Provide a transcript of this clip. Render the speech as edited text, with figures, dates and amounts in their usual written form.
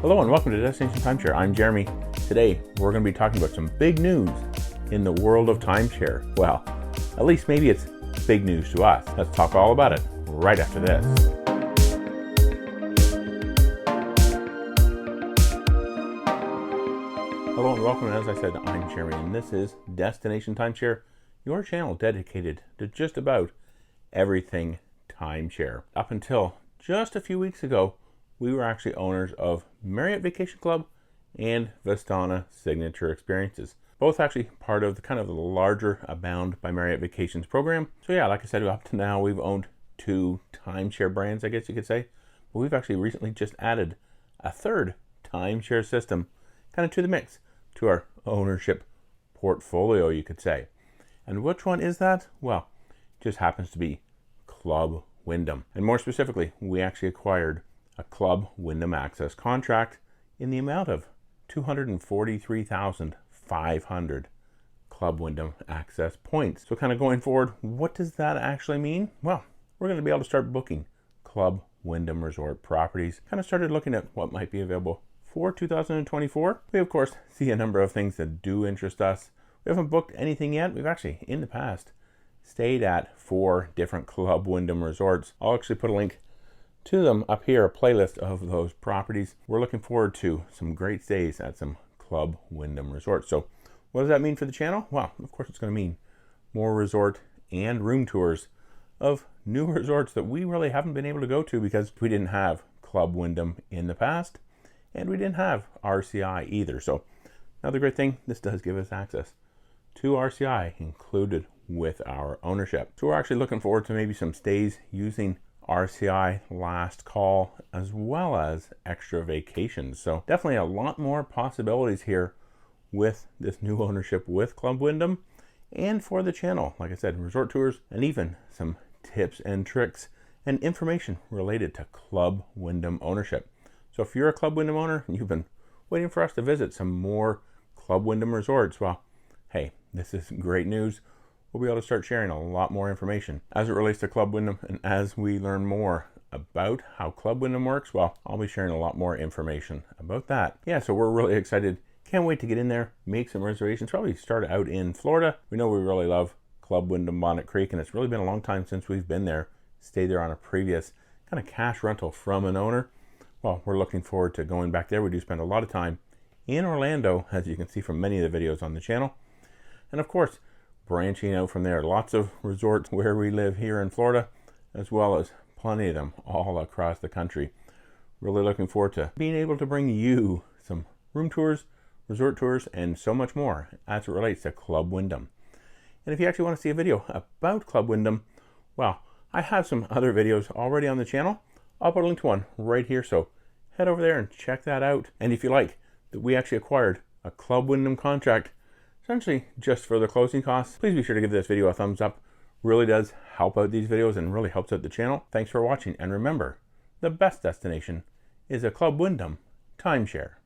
Hello and welcome to Destination Timeshare. I'm Jeremy. Today we're going to be talking about some big news in the world of timeshare. Well, at least maybe it's big news to us. Let's talk all about it right after this. Hello and welcome. As I said, I'm Jeremy and this is Destination Timeshare, your channel dedicated to just about everything timeshare. Up until just a few weeks ago, we were actually owners of Marriott Vacation Club and Vistana Signature Experiences. Both actually part of the kind of the larger Abound by Marriott Vacations program. So yeah, like I said, up to now we've owned two timeshare brands, I guess you could say. But we've actually recently just added a third timeshare system kind of to the mix, to our ownership portfolio, you could say. And which one is that? Well, it just happens to be Club Wyndham. And more specifically, we actually acquired a Club Wyndham Access contract in the amount of 243,500 Club Wyndham Access points. So kind of going forward, what does that actually mean? Well, we're going to be able to start booking Club Wyndham Resort properties. Kind of started looking at what might be available for 2024. We of course see a number of things that do interest us. We haven't booked anything yet. We've actually in the past stayed at 4 different Club Wyndham resorts. I'll actually put a link to them up here, a playlist of those properties. We're looking forward to some great stays at some Club Wyndham resorts. So what does that mean for the channel? Well, of course it's going to mean more resort and room tours of new resorts that we really haven't been able to go to because we didn't have Club Wyndham in the past and we didn't have RCI either. So another great thing, this does give us access to RCI included with our ownership. So we're actually looking forward to maybe some stays using RCI last call as well as extra vacations. So definitely a lot more possibilities here with this new ownership with Club Wyndham and for the channel. Like I said, resort tours and even some tips and tricks and information related to Club Wyndham ownership. So if you're a Club Wyndham owner and you've been waiting for us to visit some more Club Wyndham resorts, well, hey, this is great news. We'll be able to start sharing a lot more information as it relates to Club Wyndham, and as we learn more about how Club Wyndham works, well, I'll be sharing a lot more information about that. Yeah, so we're really excited. Can't wait to get in there, make some reservations, probably start out in Florida. We know we really love Club Wyndham Bonnet Creek, and it's really been a long time since we've been there. Stayed there on a previous kind of cash rental from an owner. Well, we're looking forward to going back there. We do spend a lot of time in Orlando, as you can see from many of the videos on the channel. And of course, branching out from there, lots of resorts where we live here in Florida, as well as plenty of them all across the country. Really looking forward to being able to bring you some room tours, resort tours, and so much more as it relates to Club Wyndham. And if you actually want to see a video about Club Wyndham, well, I have some other videos already on the channel. I'll put a link to one right here, so head over there and check that out. And if you like, that we actually acquired a Club Wyndham contract essentially just for the closing costs, please be sure to give this video a thumbs up. Really does help out these videos and really helps out the channel. Thanks for watching, and remember, the best destination is a Club Wyndham timeshare.